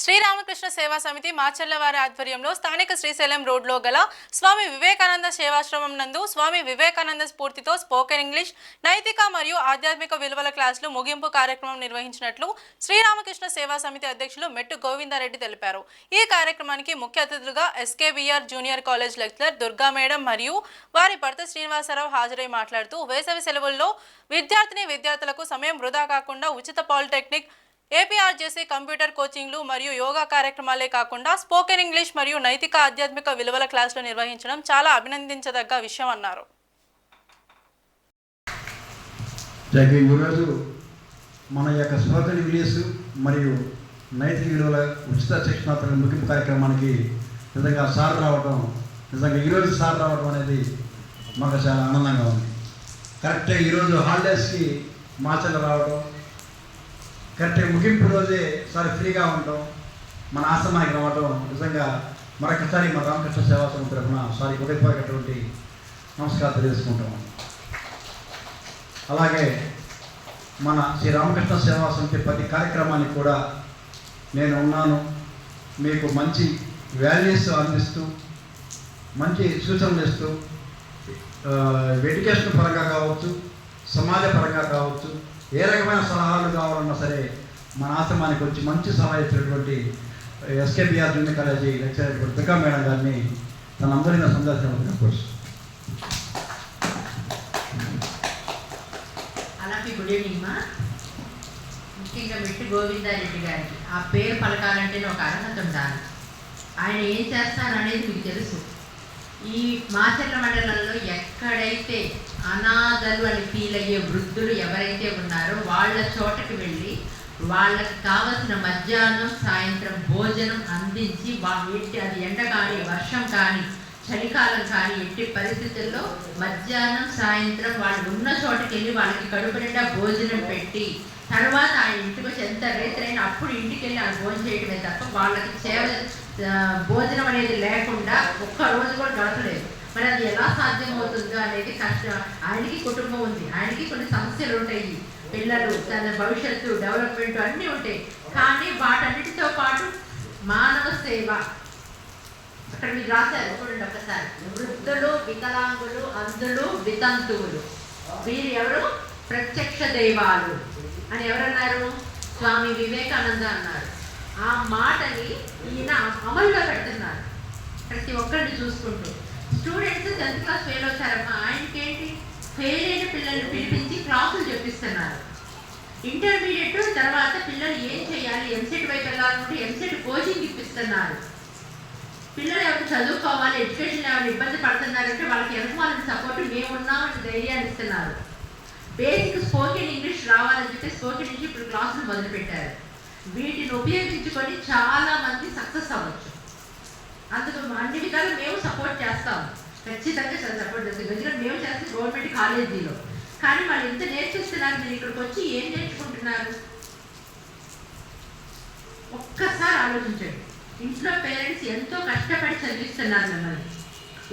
శ్రీరామకృష్ణ సేవా సమితి మాచర్లవారి ఆధ్వర్యంలో స్థానిక శ్రీశైలం రోడ్లో గల స్వామి వివేకానంద సేవాశ్రమం నందు స్వామి వివేకానంద స్ఫూర్తితో స్పోకెన్ ఇంగ్లీష్, నైతిక మరియు ఆధ్యాత్మిక విలువల క్లాసులు ముగింపు కార్యక్రమం నిర్వహించినట్లు శ్రీరామకృష్ణ సేవా సమితి అధ్యక్షులు మెట్టు గోవిందారెడ్డి తెలిపారు. ఈ కార్యక్రమానికి ముఖ్య అతిథులుగా SKBR junior college lecturer Durga madam మరియు వారి భర్త శ్రీనివాసరావు హాజరై మాట్లాడుతూ వేసవి సెలవుల్లో విద్యార్థులకు సమయం వృధా కాకుండా ఉచిత పాలిటెక్నిక్, ఏపీఆర్జేసీ కంప్యూటర్ కోచింగ్లు మరియు యోగా కార్యక్రమాలే కాకుండా స్పోకెన్ ఇంగ్లీష్ మరియు నైతిక ఆధ్యాత్మిక విలువల క్లాసులు నిర్వహించడం చాలా అభినందించదగ్గ విషయం అన్నారు. ఈరోజు మన యొక్క స్పోకెన్ ఇంగ్లీష్ మరియు నైతిక విలువల ఉచిత శిక్షణ ముగింపు కార్యక్రమానికి నిజంగా సార్ రావడం, నిజంగా ఈరోజు సార్ రావడం అనేది మాకు చాలా ఆనందంగా ఉంది. కరెక్ట్గా ఈరోజు హాలిడేస్కి మాచర్ల రావడం, కరెక్ట్గా ముగింపు రోజే సార్ ఫ్రీగా ఉండటం, మన ఆశ్రమానికి రావడం నిజంగా మరొకసారి మా రామకృష్ణ సేవా సమితి తరఫున సారి హృదయపూర్వకటువంటి నమస్కారం తెలియజేసుకుంటాం. అలాగే మన శ్రీ రామకృష్ణ సేవా సమితి ప్రతి కార్యక్రమానికి కూడా నేను ఉన్నాను, మీకు మంచి వాల్యూస్ అందిస్తూ మంచి సూచనలు ఇస్తూ ఎడ్యుకేషన్ పరంగా కావచ్చు, సమాజ పరంగా కావచ్చు, ఏ రకమైన సలహాలు కావాలన్నా సరే మన ఆశ్రమానికి వచ్చి మంచి సలహా ఇచ్చినటువంటి SKBR junior college lecturer Durga madam గారిని తన అందరినీ సందర్శించడం కోర్సు. అలాగే గుడ్ ఈవినింగ్ మా. ముఖ్యంగా మెట్టు గోవిందారెడ్డి గారికి ఆ పేరు పలకాలంటేనే ఒక అర్హత ఉండాలి. ఆయన ఏం చేస్తారనేది మీకు తెలుసు. ఈ మాచర్ల మండలంలో ఎక్కడైతే అనాథలు అని ఫీల్ అయ్యే వృద్ధులు ఎవరైతే ఉన్నారో వాళ్ళ చోటకి వెళ్ళి వాళ్ళకి కావలసిన మధ్యాహ్నం సాయంత్రం భోజనం అందించి ఎట్టి అది ఎండ కానీ వర్షం కానీ చలికాలం కానీ ఎట్టి పరిస్థితుల్లో మధ్యాహ్నం సాయంత్రం వాళ్ళు ఉన్న చోటకి వెళ్ళి వాళ్ళకి కడుపు నిండా భోజనం పెట్టి తర్వాత ఆ ఇంటికి వచ్చి ఎంత రైతులైనా అప్పుడు ఇంటికి వెళ్ళి ఆ భోజనం చేయడమే తప్ప వాళ్ళకి భోజనం అనేది లేకుండా ఒక్క రోజు కూడా గడపలేదు. మరి అది ఎలా సాధ్యమవుతుందో అనేది కష్టం. ఆయనకి కుటుంబం ఉంది, ఆయనకి కొన్ని సమస్యలు ఉంటాయి, పిల్లలు, తన భవిష్యత్తు, డెవలప్మెంట్ అన్నీ ఉంటాయి. కానీ వాటన్నిటితో పాటు మానవ సేవ అక్కడ మీరు రాశారు చూడండి ఒకసారి. వృద్ధులు, వికలాంగులు, అంధులు, వితంతువులు వీరు ఎవరు? ప్రత్యక్ష దైవాలు అని ఎవరన్నారు? స్వామి వివేకానంద అన్నారు. ఆ మాటని ఈయన అమల్లో పెడుతున్నారు ప్రతి ఒక్కరిని చూసుకుంటూ. స్టూడెంట్స్ 10th క్లాస్ ఫెయిల్ అవుతారమ్మా, ఆయనకేంటి ఫెయిల్ అయిన పిల్లల్ని పిలిపించి క్లాసులు చెప్పిస్తున్నారు. ఇంటర్మీడియట్ తర్వాత పిల్లలు ఏం చేయాలి, ఎంసెట్ వైపు వెళ్ళాలంటే ఎంసెట్ కోచింగ్ ఇప్పిస్తున్నారు. పిల్లలు ఎవరు చదువుకోవాలి, ఎడ్యుకేషన్ ఎవరు ఇబ్బంది పడుతున్నారంటే వాళ్ళకి వెనకాలని సపోర్ట్ మేము ఉన్నామని ధైర్యాన్ని ఇస్తున్నారు. బేసిక్ స్పోకెన్ ఇంగ్లీష్ రావాలని చెప్పి స్పోకెన్ ఇంగ్లీష్ ఇప్పుడు క్లాసులు మొదలుపెట్టారు. వీటిని ఉపయోగించుకొని చాలా మంది సక్సెస్ అవ్వచ్చు. అందుకు అన్ని విధాలు మేము సపోర్ట్ చేస్తాం, ఖచ్చితంగా సపోర్ట్ చేస్తాం. ఎందుకంటే మేము చేస్తే గవర్నమెంట్ కాలేజీలో. కానీ వాళ్ళు ఎంత నేర్పిస్తున్నారు, మీరు ఇక్కడికి వచ్చి ఏం నేర్చుకుంటున్నారు ఒక్కసారి ఆలోచించండి. ఇంట్లో పేరెంట్స్ ఎంతో కష్టపడి చదివిస్తున్నారు మిమ్మల్ని.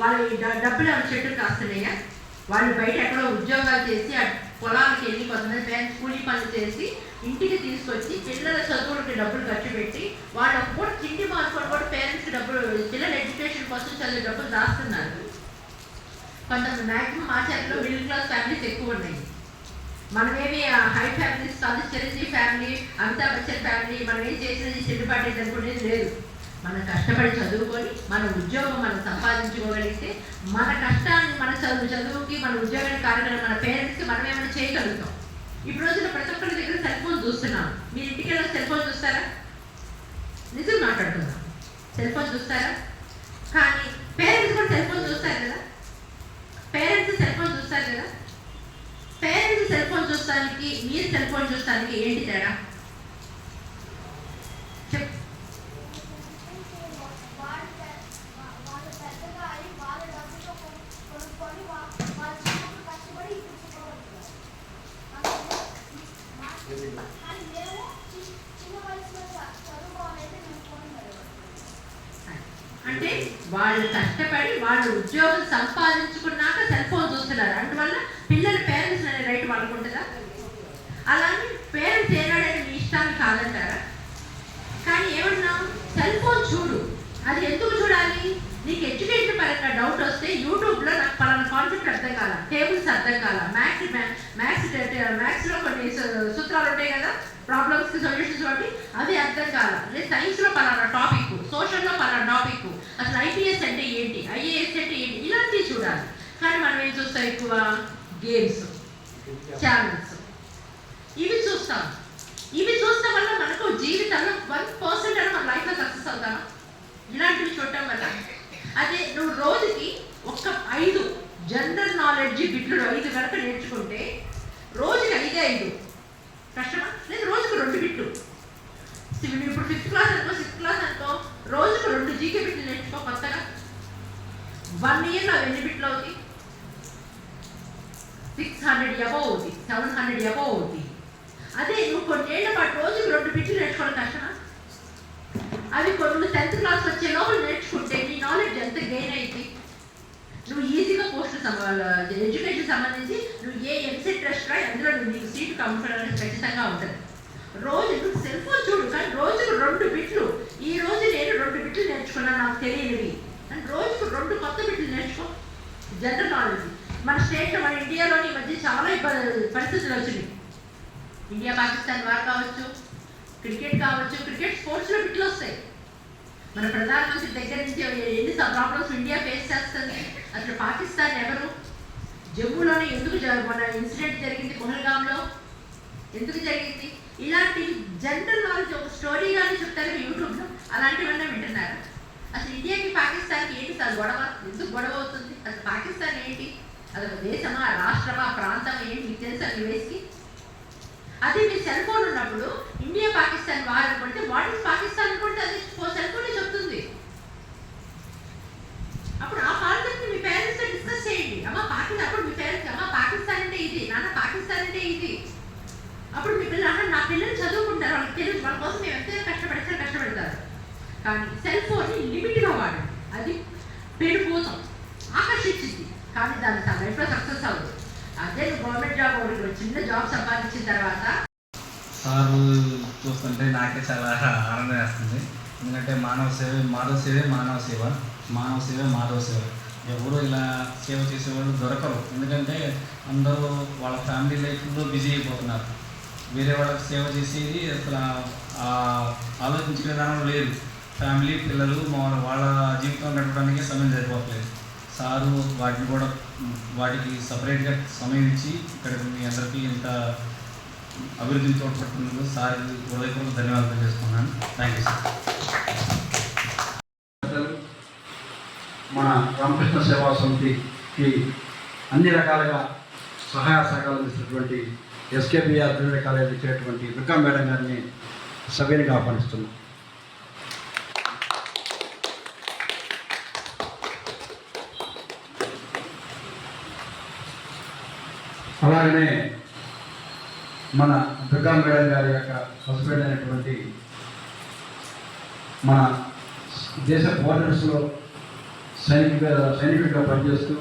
వాళ్ళు డబ్బులు ఎవరి చెట్టుకు కాస్తున్నాయా? వాళ్ళు బయట ఎక్కడో ఉద్యోగాలు చేసి పొలాలకు వెళ్ళి కొంతమంది పేరెంట్స్ కూలీ పనులు చేసి ఇంటికి తీసుకొచ్చి పిల్లల చదువులకి డబ్బులు ఖర్చు పెట్టి వాళ్ళు కూడా తిండి మార్చుకొని కూడా పేరెంట్స్కి డబ్బులు, పిల్లల ఎడ్యుకేషన్ కోసం చదివే డబ్బులు దాస్తున్నారు. కొంతమంది మ్యాక్సిమం ఆచార్యలో మిడిల్ క్లాస్ ఫ్యామిలీస్ ఎక్కువ ఉన్నాయి. మనమేమి హై ఫ్యామిలీస్ కాదు, చిరంజీవి ఫ్యామిలీ, అమితాబ్ బచ్చన్ ఫ్యామిలీ, మనం ఏం చేసినది చెడ్డుపాటేది అనుకునేది లేదు. మనం కష్టపడి చదువుకొని మన ఉద్యోగం మనం సంపాదించుకోగలిగితే మన కష్టాన్ని, మన చదువుకి, మన ఉద్యోగానికి కారణం మన పేరెంట్స్కి మనం ఏమైనా చేయగలుగుతాం. ఇప్పుడు రోజున ప్రతి ఒక్కరి దగ్గర సెల్ ఫోన్ చూస్తున్నాం. మీరు ఇంటికి వెళ్ళి సెల్ ఫోన్ చూస్తారా? నిజం మాట్లాడుతున్నాం, సెల్ ఫోన్ చూస్తారా? కానీ పేరెంట్స్ కూడా సెల్ ఫోన్ చూస్తారు కదా. పేరెంట్స్ సెల్ ఫోన్ చూస్తారు కదా. పేరెంట్స్ సెల్ ఫోన్ చూస్తానికి మీరు సెల్ ఫోన్ చూస్తానికి ఏంటి తేడా? అంటే వాళ్ళు కష్టపడి వాళ్ళు ఉద్యోగం సంపాదించుకున్నాక సెల్ ఫోన్ చూస్తున్నారు. అందువల్ల పిల్లల పేరెంట్స్ అనే రైట్ వాళ్ళకు ఉంటుందా? అలాగే పేరెంట్స్ ఏనాడైనా మీ ఇష్టాన్ని కాదంటారా? కానీ ఏమన్నాం, సెల్ ఫోన్ చూడు. అది ఎందుకు చూడాలి? నీకు ఎడ్యుకేషన్ పరంగా డౌట్ వస్తే యూట్యూబ్లో నాకు పలానా కాన్సెప్ట్ అర్థం కాల, టేబుల్స్ అర్థం కాల, మ్యాథ్స్లో కొన్ని సూత్రాలు ఉంటాయి కదా, ప్రాబ్లమ్స్కి సొల్యూషన్స్ బట్టి అవి అర్థం కాల, లేదు సైన్స్లో పలానా టాపిక్, సోషల్లో పలానా టాపిక్, అసలు ఐపీఎస్ అంటే ఏంటి, ఐఏఎస్ అంటే ఏంటి, ఇలాంటివి చూడాలి. కానీ మనం ఏం చూస్తాం? ఎక్కువ గేమ్స్ ఛానల్స్ ఇవి చూస్తాం. ఇవి చూడటం వల్ల మనకు జీవితంలో 1% అని మన లైఫ్లో సక్సెస్ అవుతాను. ఇలాంటివి చూడటం వల్ల అదే నువ్వు రోజుకి ఒక 5 జనరల్ నాలెడ్జ్ బిట్లు 5 కనుక నేర్చుకుంటే రోజుకి 5 కష్టమా? లేదు రోజుకు 2 బిట్లు. నువ్వు ఇప్పుడు 5th క్లాస్ అనుకో, 6th క్లాస్ అనుకో, రోజుకు 2 జీకే బిట్లు నేర్చుకో కొత్తగా. 1 ఇయర్లో ఎన్ని బిట్లు అవుతాయి? 600 అబౌవ్ అవుతాయి, 700 అబౌవ్ అవుతాయి. అదే నువ్వు కొన్నేళ్ల పాటు రోజుకు 2 బిట్లు నేర్చుకోవడం కష్టమా? అవి కొన్ని 10th క్లాస్ వచ్చే లోపల నేర్చుకుంటే నీ నాలెడ్జ్ ఎంత గెయిన్ అయింది. నువ్వు ఈజీగా పోస్ట్ ఎడ్యుకేషన్ సంబంధించి నువ్వు ఏ ఎంసెట్ ట్రస్ట్ రాయి, అందులో నీకు సీటు కంఫర్ట్ ఖచ్చితంగా ఉంటుంది. రోజు నువ్వు సెల్ ఫోన్ చూడు, కానీ రోజుకు 2 బిట్లు. ఈ రోజు నేను 2 బిట్లు నేర్చుకున్నాను నాకు తెలియనివి అని రోజుకు 2 కొత్త బిట్లు నేర్చుకో. జనరల్ నాలెడ్జ్ మన స్టేట్లో, మన ఇండియాలోని ఈ మధ్య చాలా పరిస్థితులు వచ్చినాయి. ఇండియా పాకిస్తాన్ వార్ కావచ్చు, క్రికెట్ కావచ్చు, క్రికెట్ స్పోర్ట్స్లో బిట్లు వస్తాయి. మన ప్రధానమంత్రి దగ్గర నుంచి ఎన్ని ప్రాబ్లమ్స్ ఇండియా ఫేస్ చేస్తుంది. అసలు పాకిస్తాన్ ఎవరు, జమ్మూలోనే ఎందుకు మన ఇన్సిడెంట్ జరిగింది, పహల్గామ్లో ఎందుకు జరిగింది, ఇలాంటి జనరల్ నాలెడ్జ్ ఒక స్టోరీ కానీ చెప్తారు యూట్యూబ్లో. అలాంటివన్నీ వింటున్నారు. అసలు ఇండియాకి పాకిస్తాన్కి ఏంటి సార్ గొడవ, ఎందుకు గొడవ అవుతుంది, అసలు పాకిస్తాన్ ఏంటి, అది ఒక దేశమా, రాష్ట్రమా, ప్రాంతం ఏంటి మీకు తెలుసా యూఎస్కి? అదే మీ సెల్ ఫోన్ ఉన్నప్పుడు ఇండియా పాకిస్తాన్ వార్ అనుకుంటే వాట్ ఈస్ పాకిస్తాన్ అనుకుంటే అది సెల్ ఫోనే చెప్తుంది. అప్పుడు ఆ కాన్సెప్ట్ మీ పేరెంట్స్తో డిస్కస్ చేయండి. అమ్మ పాకిస్తాన్, అప్పుడు మీ పేరెంట్స్ అమ్మ పాకిస్తాన్ అంటే ఇది, నాన్న పాకిస్తాన్ అంటే ఇది. అప్పుడు మీ పిల్లలు అన్న నా పిల్లలు చదువుకుంటారు, వాళ్ళకి తెలుసు, వాళ్ళ కోసం మేము ఎంతైనా కష్టపడతారు. కానీ సెల్ ఫోన్ని లిమిట్గా వాడండి. అది పెరిగిపోతాం, ఆకర్షించింది, కానీ దాన్ని తన లైఫ్లో సక్సెస్ అవ్వదు. అదే నువ్వు గవర్నమెంట్ జాబ్ ఒకటి చిన్న జాబ్ సంపాదించిన తర్వాత సారు చూస్తుంటే నాకే చాలా ఆనందం వేస్తుంది. ఎందుకంటే మానవ సేవే మాధవ సేవ, మానవ సేవే మాధవ సేవ. ఎవరు ఇలా సేవ చేసేవాళ్ళు దొరకరు. ఎందుకంటే అందరూ వాళ్ళ ఫ్యామిలీ లైఫ్లో బిజీ అయిపోతున్నారు. వేరే వాళ్ళకి సేవ చేసేది అసలు ఆలోచించే విధానం లేదు. ఫ్యామిలీ, పిల్లలు, వాళ్ళ జీవితం గడపడానికి సమయం సరిపోవట్లేదు. సారు వాటికి సపరేట్గా సమయం ఇచ్చి ఇక్కడ మీ అందరికీ ఇంత అభివృద్ధిని తోడ్పడుతున్నందుకు సార్ హృదయపూర్వక ధన్యవాదాలు చేసుకున్నాను. Thank you sir. మన రామకృష్ణ సేవా సమితికి అన్ని రకాలుగా సహాయ సహకారాలు ఇచ్చినటువంటి ఎస్కేబిఆర్ జూనియర్ కాలేజ్ ఇచ్చేటువంటి దుర్గా మేడం గారిని సభ్యునిగా ఆహ్వానిస్తున్నాం. అలాగనే మన దుర్గా మేడం గారి యొక్క హస్బెండ్ అయినటువంటి మన దేశ బోర్డర్స్లో సైనికుడిగా పనిచేస్తూ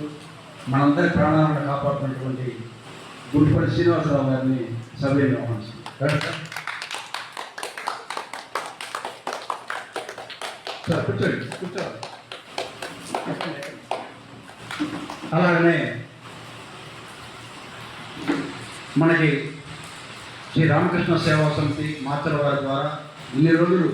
మనందరి ప్రాణాలను కాపాడుతున్నటువంటి గుంటుపల్లి శ్రీనివాసరావు గారిని సభ్యుని ఆహ్వానిస్తున్నాం. సార్ కూర్చోండి. అలాగనే మనకి శ్రీ రామకృష్ణ సేవా సమితి మాతృ వారి ద్వారా ఇన్ని రోజులు